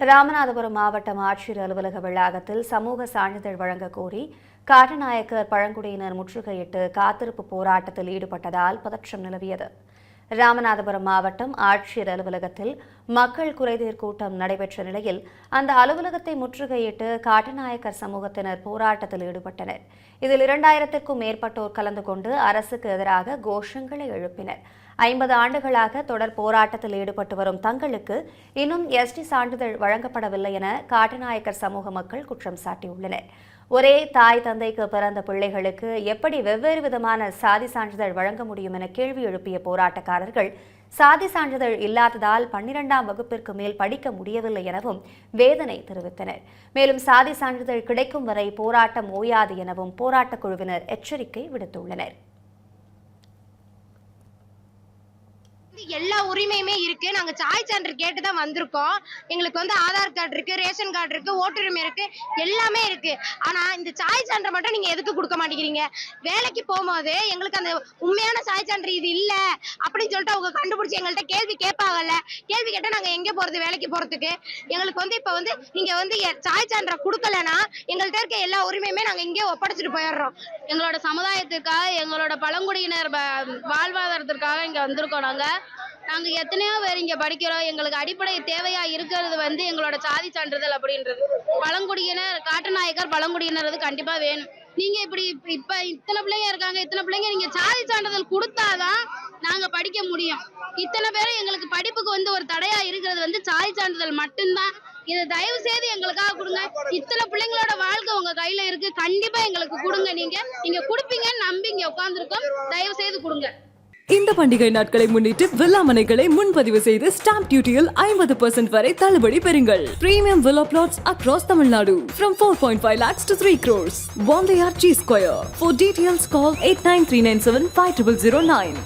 ராமநாதபுரம் மாவட்டம் ஆட்சியர் அலுவலக வளாகத்தில் சமூக சான்றிதழ் வழங்க கோரி காட்டுநாயக்கர் பழங்குடியினர் முற்றுகையிட்டு காத்திருப்பு போராட்டத்தில் ஈடுபட்டதால் பதற்றம் நிலவியது. ராமநாதபுரம் மாவட்டம் ஆட்சியர் அலுவலகத்தில் மக்கள் குறைதீர் கூட்டம் நடைபெற்ற நிலையில் அந்த அலுவலகத்தை முற்றுகையிட்டு காட்டுநாயக்கர் சமூகத்தினர் போராட்டத்தில் ஈடுபட்டனர். இதில் 2000க்கும் மேற்பட்டோர் கலந்து கொண்டு அரசுக்கு எதிராக கோஷங்களை எழுப்பினர். 50 ஆண்டுகளாக தொடர் போராட்டத்தில் ஈடுபட்டு வரும் தங்களுக்கு இன்னும் எஸ்டி சான்றிதழ் வழங்கப்படவில்லை என காட்டுநாயக்கர் சமூக மக்கள் குற்றம் சாட்டியுள்ளனர். ஒரே தாய் தந்தைக்கு பிறந்த பிள்ளைகளுக்கு எப்படி வெவ்வேறு விதமான சாதி சான்றிதழ் வழங்க முடியும் என கேள்வி எழுப்பிய போராட்டக்காரர்கள், சாதி சான்றிதழ் இல்லாததால் 12ஆம் வகுப்பிற்கு மேல் படிக்க முடியவில்லை எனவும் வேதனை தெரிவித்தனர். மேலும் சாதி சான்றிதழ் கிடைக்கும் வரை போராட்டம் ஓயாது எனவும் போராட்டக் குழுவினர் எச்சரிக்கை விடுத்துள்ளனர். எல்லா உரிமையுமே இருக்கு. நாங்க சாய் சான்று கேட்டு தான் வந்திருக்கோம். எங்களுக்கு ஆதார் கார்டு இருக்கு, ரேஷன் கார்டு இருக்கு, ஓட்டுரிமை இருக்கு, எல்லாமே இருக்கு. ஆனா இந்த சாய் சான்று மட்டும் நீங்க எதுக்கு கொடுக்க மாட்டேங்கிறீங்க? வேலைக்கு போகும்போது எங்களுக்கு அந்த உண்மையான சாய் சான்று இது இல்ல அப்படின்னு சொல்லிட்டு அவங்க கண்டுபிடிச்சு எங்கள்கிட்ட கேள்வி கேட்பாங்கல்ல. கேள்வி கேட்டா நாங்க எங்க போறது? வேலைக்கு போறதுக்கு எங்களுக்கு இப்ப நீங்க சாய் சான்றை கொடுக்கலன்னா எங்கள்கிட்ட இருக்க எல்லா உரிமையுமே நாங்க இங்கே ஒப்படைச்சிட்டு போயிடுறோம். எங்களோட சமுதாயத்திற்காக, எங்களோட பழங்குடியினர் வாழ்வாதாரத்திற்காக இங்க வந்திருக்கோம். நாங்க எத்தனையோ பேர் இங்க படிக்கிறோம். எங்களுக்கு அடிப்படை தேவையா இருக்கிறது எங்களோட சாதி சான்றிதழ் அப்படின்றது. பழங்குடியினர், காட்டுநாயக்கர் பழங்குடியினர் கண்டிப்பா வேணும். நீங்க இப்ப இத்தனை பிள்ளைங்க இருக்காங்க, இத்தனை பிள்ளைங்க நீங்க சாதி சான்றிதழ் கொடுத்தாதான் நாங்க படிக்க முடியும். இத்தனை பேரும் எங்களுக்கு படிப்புக்கு ஒரு தடையா இருக்கிறது சாதி சான்றிதழ் மட்டும்தான். இதை தயவு செய்து எங்களுக்காக கொடுங்க. இத்தனை பிள்ளைங்களோட வாழ்க்கை உங்க கையில இருக்கு. கண்டிப்பா எங்களுக்கு கொடுங்க. நீங்க கொடுப்பீங்கன்னு நம்பி இங்க உட்கார்ந்துருக்கோம். தயவு செய்து கொடுங்க. இந்த பண்டிகை நாட்களை முன்னிட்டு வில்லா மனைகளை முன்பதிவு செய்து ஸ்டாம்ப் டியூட்டியில் 50% வரை தள்ளுபடி பெறுங்கள். Premium villa plots across Tamil Nadu from 4.5 lakhs to 3 crores. One layer G Square. For details call 8939750009.